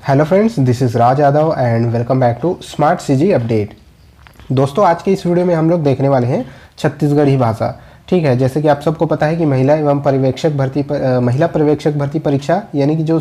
Hello friends, this is Raj Yadav and welcome back to smart CG update. दोस्तों, आज के इस वीडियो में हम लोग देखने वाले हैं छत्तीसगढ़ी भाषा। ठीक है, जैसे कि आप सबको पता है कि महिला पर्यवेक्षक भर्ती परीक्षा यानी कि जो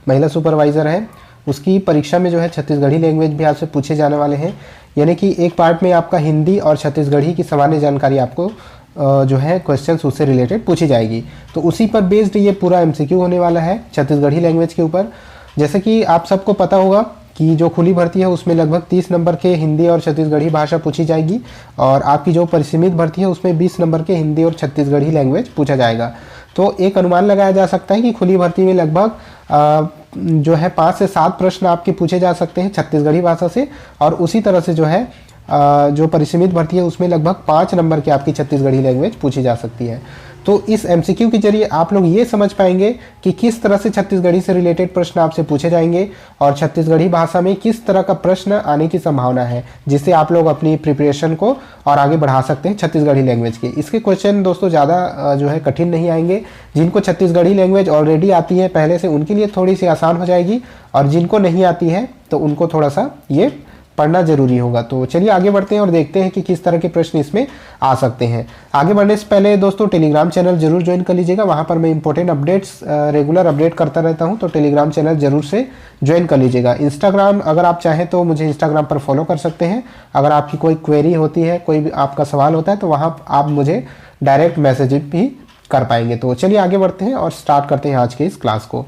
महिला सुपरवाइज़र है उसकी परीक्षा में जो है छत्तीसगढ़ी लैंग्वेज भी आपसे पूछे जाने वाले हैं। यानी कि एक पार्ट में आपका हिंदी और छत्तीसगढ़ी की सामान्य जानकारी आपको जो है क्वेश्चंस उससे रिलेटेड पूछी जाएगी। तो उसी पर बेस्ड ये पूरा एमसीक्यू होने वाला है छत्तीसगढ़ी लैंग्वेज के ऊपर। जैसे कि आप सबको पता होगा कि जो खुली भर्ती है उसमें लगभग 30 नंबर के हिंदी और छत्तीसगढ़ी भाषा पूछी जाएगी, और आपकी जो परिसीमित भर्ती है उसमें 20 नंबर के हिंदी और छत्तीसगढ़ी लैंग्वेज पूछा जाएगा। तो एक अनुमान लगाया जा सकता है कि खुली भर्ती में लगभग जो है 5 से 7 प्रश्न आपके पूछे जा सकते हैं छत्तीसगढ़ी भाषा से, और उसी तरह से जो है जो परिसीमित भर्ती है उसमें लगभग 5 नंबर की आपकी छत्तीसगढ़ी लैंग्वेज पूछी जा सकती है। तो इस एमसीक्यू के जरिए आप लोग ये समझ पाएंगे कि किस तरह से छत्तीसगढ़ी से रिलेटेड प्रश्न आपसे पूछे जाएंगे और छत्तीसगढ़ी भाषा में किस तरह का प्रश्न आने की संभावना है, जिससे आप लोग अपनी प्रिपरेशन को और आगे बढ़ा सकते हैं छत्तीसगढ़ी लैंग्वेज के। इसके क्वेश्चन दोस्तों ज़्यादा जो है कठिन नहीं आएंगे। जिनको छत्तीसगढ़ी लैंग्वेज ऑलरेडी आती है पहले से, उनके लिए थोड़ी सी आसान हो जाएगी, और जिनको नहीं आती है तो उनको थोड़ा सा ये पढ़ना जरूरी होगा। तो चलिए आगे बढ़ते हैं और देखते हैं कि किस तरह के प्रश्न इसमें आ सकते हैं। आगे बढ़ने से पहले दोस्तों टेलीग्राम चैनल जरूर ज्वाइन कर लीजिएगा, वहाँ पर मैं इंपॉर्टेंट अपडेट्स रेगुलर अपडेट करता रहता हूँ, तो टेलीग्राम चैनल जरूर से ज्वाइन कर लीजिएगा। इंस्टाग्राम अगर आप चाहें तो मुझे इंस्टाग्राम पर फॉलो कर सकते हैं। अगर आपकी कोई क्वेरी होती है, कोई भी आपका सवाल होता है, तो वहाँ आप मुझे डायरेक्ट मैसेज भी कर पाएंगे। तो चलिए आगे बढ़ते हैं और स्टार्ट करते हैं आज के इस क्लास को।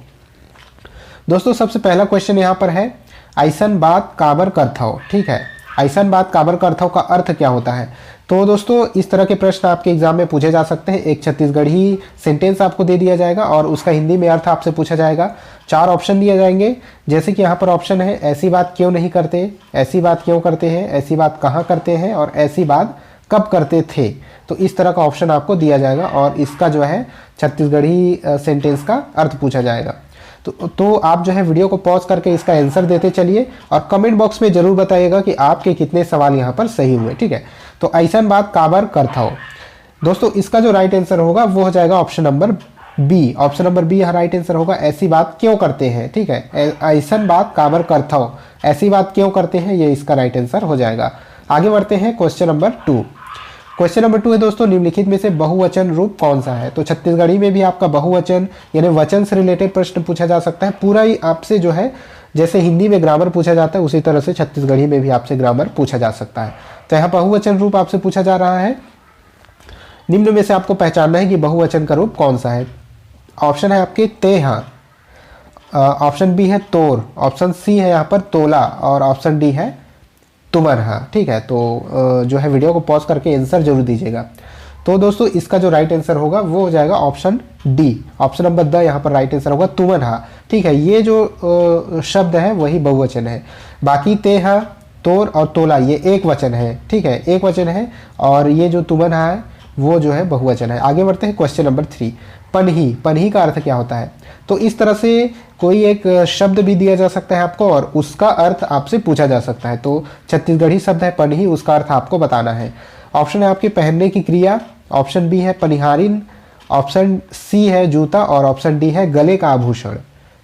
दोस्तों, सबसे पहला क्वेश्चन यहाँ पर है, ऐसन बात काबर करथो। ठीक है, ऐसन बात काबर करथो का अर्थ क्या होता है? तो दोस्तों, इस तरह के प्रश्न आपके एग्जाम में पूछे जा सकते हैं। एक छत्तीसगढ़ी सेंटेंस आपको दे दिया जाएगा और उसका हिंदी में अर्थ आपसे पूछा जाएगा। 4 ऑप्शन दिए जाएंगे, जैसे कि यहाँ पर ऑप्शन है, ऐसी बात क्यों नहीं करते, ऐसी बात क्यों करते हैं, ऐसी बात कहाँ करते हैं, और ऐसी बात कब करते थे। तो इस तरह का ऑप्शन आपको दिया जाएगा और इसका जो है छत्तीसगढ़ी सेंटेंस का अर्थ पूछा जाएगा। तो आप जो है वीडियो को पॉज करके इसका आंसर देते चलिए और कमेंट बॉक्स में जरूर बताइएगा कि आपके कितने सवाल यहाँ पर सही हुए। ठीक है, तो ऐसन बात काबर करथो। दोस्तों, इसका जो राइट आंसर होगा वो हो जाएगा option number B. Option number B यहाँ राइट आंसर होगा, ऐसी बात क्यों करते हैं। ठीक है, ऐसन बात काबर करथो, ऐसी बात क्यों करते हैं, ये इसका राइट आंसर हो जाएगा। आगे बढ़ते हैं क्वेश्चन नंबर 2। क्वेश्चन नंबर 2 है दोस्तों, निम्नलिखित में से बहुवचन रूप कौन सा है? तो छत्तीसगढ़ी में भी आपका बहुवचन यानी वचन से रिलेटेड प्रश्न पूछा जा सकता है। पूरा ही आपसे जो है जैसे हिंदी में ग्रामर पूछा जाता है उसी तरह से छत्तीसगढ़ी में भी आपसे ग्रामर पूछा जा सकता है। तो यहाँ बहुवचन रूप आपसे पूछा जा रहा है, निम्न में से आपको पहचानना है कि बहुवचन का रूप कौन सा है। ऑप्शन है आपके तेहा, ऑप्शन बी है तोर, ऑप्शन सी है यहाँ पर तोला, और ऑप्शन डी है तुमर। हाँ, ठीक है, तो जो है वीडियो को पॉज करके आंसर जरूर दीजिएगा। तो दोस्तों, इसका जो राइट आंसर होगा वो हो जाएगा option D. Option number the यहाँ पर राइट आंसर होगा तुमन। हाँ, ठीक है, ये जो शब्द है वही बहुवचन है। बाकी तेहा, तोर और तोला ये एक वचन है। ठीक है, एक वचन है, और ये जो तुमन है वो जो है बहुवचन है। आगे बढ़ते हैं क्वेश्चन नंबर 3। पनही, पनही का अर्थ क्या होता है? तो इस तरह से कोई एक शब्द भी दिया जा सकता है आपको और उसका अर्थ आपसे पूछा जा सकता है। तो छत्तीसगढ़ी शब्द है पनही, उसका अर्थ आपको बताना है। ऑप्शन है आपके पहनने की क्रिया, ऑप्शन बी है पनिहारिन, ऑप्शन सी है जूता, और ऑप्शन डी है गले का आभूषण।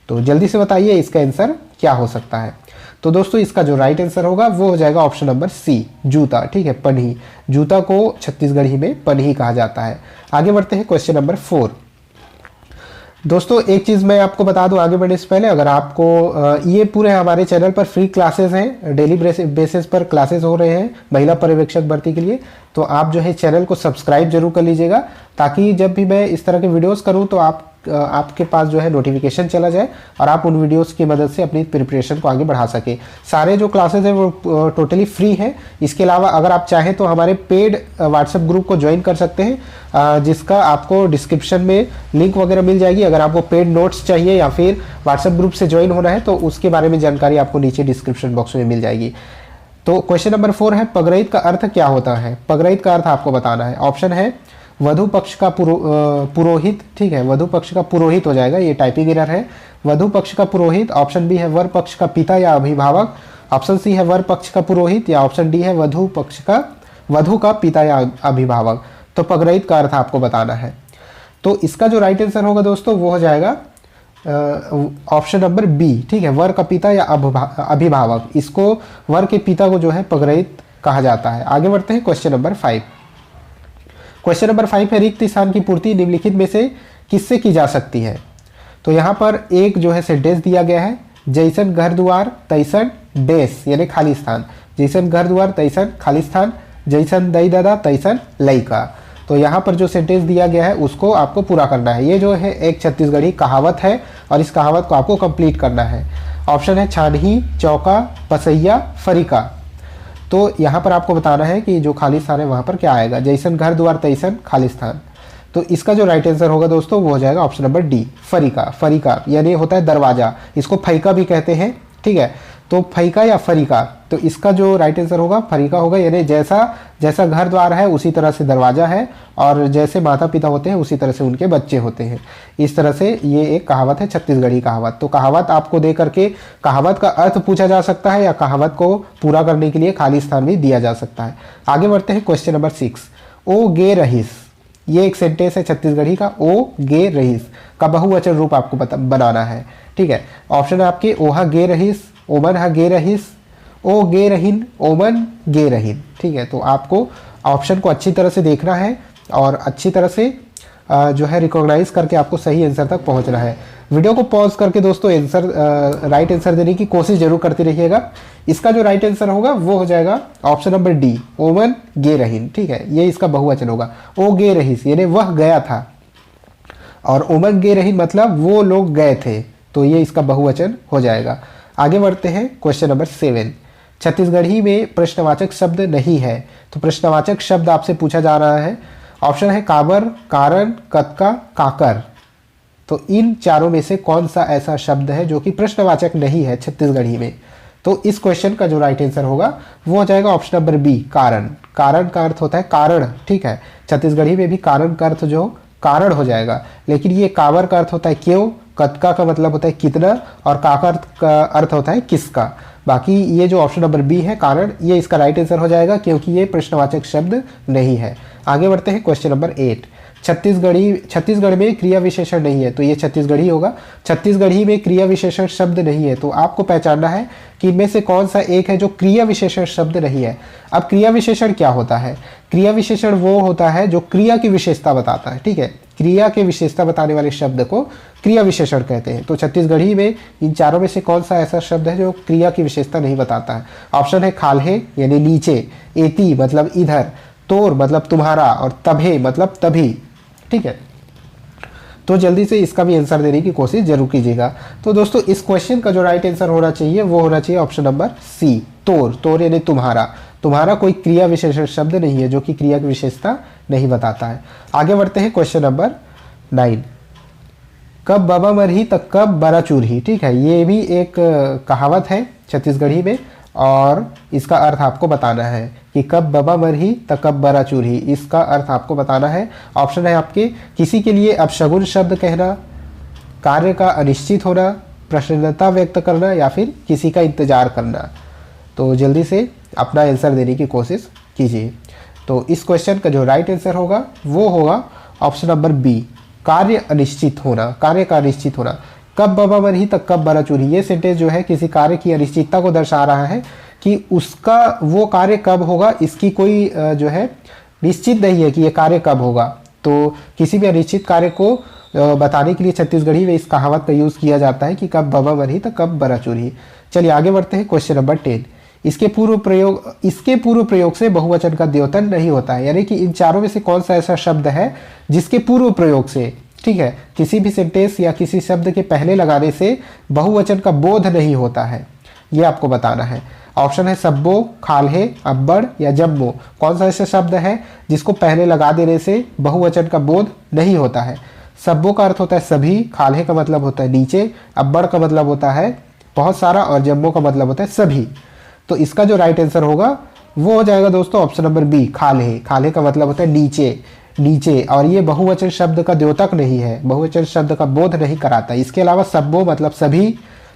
तो जल्दी से बताइए इसका आंसर क्या हो सकता है। तो दोस्तों, इसका जो राइट आंसर होगा वो हो जाएगा ऑप्शन नंबर सी, जूता। ठीक है, पनही, जूता को छत्तीसगढ़ी में पनही कहा जाता है। आगे बढ़ते हैं क्वेश्चन नंबर 4। दोस्तों, एक चीज़ मैं आपको बता दूं आगे बढ़ने से पहले, अगर आपको ये पूरे हमारे चैनल पर फ्री क्लासेस हैं, डेली बेसिस पर क्लासेस हो रहे हैं महिला पर्यवेक्षक भर्ती के लिए, तो आप जो है चैनल को सब्सक्राइब जरूर कर लीजिएगा, ताकि जब भी मैं इस तरह के वीडियोस करूं तो आपके पास जो है नोटिफिकेशन चला जाए और आप उन वीडियोस की मदद से अपनी प्रिपरेशन को आगे बढ़ा सके। सारे जो क्लासेस हैं वो टोटली फ्री हैं। इसके अलावा अगर आप चाहें तो हमारे पेड व्हाट्सएप ग्रुप को ज्वाइन कर सकते हैं, जिसका आपको डिस्क्रिप्शन में लिंक वगैरह मिल जाएगी। अगर आपको पेड नोट्स चाहिए या फिर व्हाट्सएप ग्रुप से ज्वाइन होना है तो उसके बारे में जानकारी आपको नीचे डिस्क्रिप्शन बॉक्स में मिल जाएगी। तो क्वेश्चन नंबर 4 है, पगरहित का अर्थ क्या होता है? पगरहित का अर्थ आपको बताना है। ऑप्शन है वधु पक्ष का पुरोहित। ठीक है, वधु पक्ष का पुरोहित हो जाएगा, ये टाइपिंग एरर है। वधु पक्ष का पुरोहित। ऑप्शन बी है वर पक्ष का पिता या अभिभावक, ऑप्शन सी है वर पक्ष का पुरोहित, या ऑप्शन डी है वधु का पिता या अभिभावक। तो पगरहित का अर्थ आपको बताना है। तो इसका जो राइट आंसर होगा दोस्तों वो हो जाएगा ऑप्शन नंबर बी, ठीक है, वर का पिता या अभिभावक, इसको वर के पिता को जो है पगरहित कहा जाता है। आगे बढ़ते हैं क्वेश्चन नंबर 5। क्वेश्चन नंबर 5 है रिक्त स्थान की पूर्ति निम्नलिखित में से किससे की जा सकती है। तो यहाँ पर एक जो है सेंटेंस दिया गया है, जैसन घर द्वार तैसन डेस यानी खाली स्थान, जैसन घर द्वार तैसन खाली स्थान, जैसन दई दादा तैसन लइका। तो यहाँ पर जो सेंटेंस दिया गया है उसको आपको पूरा करना है। ये जो है एक छत्तीसगढ़ी कहावत है और इस कहावत को आपको कंप्लीट करना है। ऑप्शन है छानही, चौका, पसैया, फरीका। तो यहाँ पर आपको बताना है कि जो खाली स्थान है वहाँ पर क्या आएगा, जैसन घर द्वार तैसन खाली स्थान। तो इसका जो राइट आंसर होगा दोस्तों वो हो जाएगा ऑप्शन नंबर डी, फरीका। फरीका यानी होता है दरवाजा, इसको फैका भी कहते हैं, ठीक है। तो फैका या फरीका, तो इसका जो राइट आंसर होगा फरीका होगा, यानी जैसा जैसा घर द्वार है उसी तरह से दरवाजा है, और जैसे माता पिता होते हैं उसी तरह से उनके बच्चे होते हैं। इस तरह से ये एक कहावत है, छत्तीसगढ़ी कहावत। तो कहावत आपको दे करके कहावत का अर्थ पूछा जा सकता है या कहावत को पूरा करने के लिए खाली स्थान भी दिया जा सकता है। आगे बढ़ते हैं क्वेश्चन नंबर 6। ओ गे रहीस, ये एक सेंटेंस है छत्तीसगढ़ी का। ओ गे रहीस का बहुवचन रूप आपको बनाना है, ठीक है। ऑप्शन है आपके ओहा गे रहीस, ओमन हा गे रहीस, ओ गे रहीन, ओमन गे रहीन, ठीक है। तो आपको ऑप्शन को अच्छी तरह से देखना है और अच्छी तरह से जो है रिकॉग्नाइज करके आपको सही आंसर तक पहुंचना है। वीडियो को पॉज करके दोस्तों राइट आंसर देने की कोशिश जरूर करते रहिएगा। इसका जो राइट आंसर होगा वो हो जाएगा ऑप्शन नंबर डी, ओमन गे रहीन, ठीक है। ये इसका बहुवचन होगा। ओ गे रहीस यानी वह गया था, और ओमन गे रहीन मतलब वो लोग गए थे, तो ये इसका बहुवचन हो जाएगा। आगे बढ़ते हैं क्वेश्चन नंबर 7। छत्तीसगढ़ी में प्रश्नवाचक शब्द नहीं है, तो प्रश्नवाचक शब्द आपसे पूछा जा रहा है। ऑप्शन है काबर, कारण, कतका, काकर। तो इन चारों में से कौन सा ऐसा शब्द है जो कि प्रश्नवाचक नहीं है छत्तीसगढ़ी में। तो इस क्वेश्चन का जो राइट आंसर होगा वो हो जाएगा ऑप्शन नंबर बी, कारण। कारण का अर्थ होता है कारण, ठीक है। छत्तीसगढ़ी में भी कारण का अर्थ जो कारण हो जाएगा, लेकिन ये काबर का अर्थ होता है क्यों, कतका का मतलब होता है कितना, और काकर का अर्थ होता है किसका। बाकी ये जो ऑप्शन नंबर बी है कारण, ये इसका राइट आंसर हो जाएगा क्योंकि ये प्रश्नवाचक शब्द नहीं है। आगे बढ़ते हैं क्वेश्चन नंबर 8। छत्तीसगढ़ में क्रिया विशेषण नहीं है, तो ये छत्तीसगढ़ी होगा। छत्तीसगढ़ी में क्रिया विशेषण शब्द नहीं है, तो आपको पहचानना है कि इनमें से कौन सा एक है जो क्रिया विशेषण शब्द नहीं है। अब क्रिया विशेषण क्या होता है, क्रिया विशेषण वो होता है जो क्रिया की विशेषता बताता है, ठीक है। क्रिया की विशेषता बताने वाले शब्द को क्रिया विशेषण कहते हैं। तो छत्तीसगढ़ी में इन चारों में से कौन सा ऐसा शब्द है जो क्रिया की विशेषता नहीं बताता है। ऑप्शन है खाल्हे यानी नीचे, एती मतलब इधर, तोर मतलब तुम्हारा, और तभे मतलब तभी, ठीक है। तो जल्दी से इसका भी आंसर देने की कोशिश जरूर कीजिएगा। तो दोस्तों इस क्वेश्चन का जो राइट आंसर होना चाहिए वो होना चाहिए ऑप्शन नंबर सी, तोर। तोर यानी तुम्हारा। तुम्हारा कोई क्रिया विशेषण शब्द नहीं है जो कि क्रिया की विशेषता नहीं बताता है। आगे बढ़ते हैं क्वेश्चन नंबर 9। कब बाबा मरही तब कब बरा चूरही, ठीक है। ये भी एक कहावत है छत्तीसगढ़ी में, और इसका अर्थ आपको बताना है कि कब बाबा मरही तब कब बरा चूरही, इसका अर्थ आपको बताना है। ऑप्शन है आपके किसी के लिए अपशगुन शब्द कहना, कार्य का अनिश्चित होना, प्रसन्नता व्यक्त करना, या फिर किसी का इंतजार करना। तो जल्दी से अपना आंसर देने की कोशिश कीजिए। तो इस क्वेश्चन का जो राइट आंसर होगा वो होगा ऑप्शन नंबर बी, कार्य अनिश्चित होना, कार्य का अनिश्चित होना। कब बाबा मरही तब कब बरा चूरही, ये सेंटेंस जो है किसी कार्य की अनिश्चितता को दर्शा रहा है कि उसका वो कार्य कब होगा, इसकी कोई जो है निश्चित नहीं है कि ये कार्य कब होगा। तो किसी भी अनिश्चित कार्य को बताने के लिए छत्तीसगढ़ी में इस कहावत का यूज़ किया जाता है कि कब बाबा मरही तब कब बरा चूरही। चलिए आगे बढ़ते हैं क्वेश्चन नंबर 10। इसके पूर्व प्रयोग से बहुवचन का द्योतन नहीं होता है, यानी कि इन चारों में से कौन सा ऐसा शब्द है जिसके पूर्व प्रयोग से, ठीक है, किसी भी सेंटेंस या किसी शब्द के पहले लगाने से बहुवचन का बोध नहीं होता है, ये आपको बताना है। ऑप्शन है सब्बो, खाल्हे, अब्बड़ या जम्मो। कौन सा ऐसा शब्द है जिसको पहले लगा देने से बहुवचन का बोध नहीं होता है। सब्बो का अर्थ होता है सभी, खाल्हे का मतलब होता है नीचे, अब्बड़ का मतलब होता है बहुत सारा, और जम्मो का मतलब होता है सभी। तो इसका जो राइट आंसर होगा वो हो जाएगा दोस्तों ऑप्शन नंबर बी, खाल्हे। खाल्हे का मतलब होता है नीचे, नीचे, और ये बहुवचन शब्द का द्योतक नहीं है, बहुवचन शब्द का बोध नहीं कराता। इसके अलावा सब्बो मतलब सभी,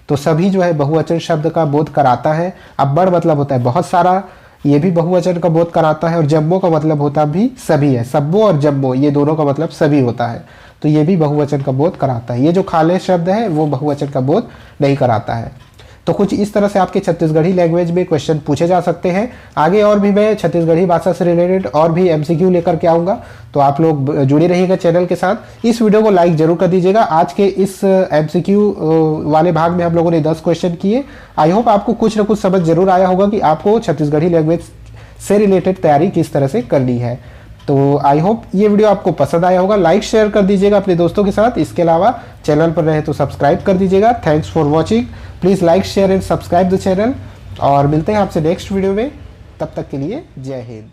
तो सभी जो है बहुवचन शब्द का बोध कराता है। अब्बड़ मतलब होता है बहुत सारा, ये भी बहुवचन का बोध कराता है। और जम्बो का मतलब होता भी सभी है, सब्बो और जम्बो ये दोनों का मतलब सभी होता है, तो ये भी बहुवचन का बोध कराता है। ये जो खाले शब्द है वो बहुवचन का बोध नहीं कराता है। तो कुछ इस तरह से आपके छत्तीसगढ़ी लैंग्वेज में क्वेश्चन पूछे जा सकते हैं। आगे और भी मैं छत्तीसगढ़ी भाषा से रिलेटेड और भी एमसीक्यू लेकर के आऊँगा, तो आप लोग जुड़े रहिएगा चैनल के साथ। इस वीडियो को लाइक जरूर कर दीजिएगा। आज के इस एमसीक्यू वाले भाग में हम लोगों ने 10 क्वेश्चन किए। आई होप आपको कुछ ना कुछ समझ जरूर आया होगा कि आपको छत्तीसगढ़ी लैंग्वेज से रिलेटेड तैयारी किस तरह से करनी है। तो आई होप ये वीडियो आपको पसंद आया होगा। लाइक शेयर कर दीजिएगा अपने दोस्तों के साथ। इसके अलावा चैनल पर रहे तो सब्सक्राइब कर दीजिएगा। Thanks for watching. Please like share and subscribe the channel, और मिलते हैं आपसे नेक्स्ट वीडियो में। तब तक के लिए जय हिंद।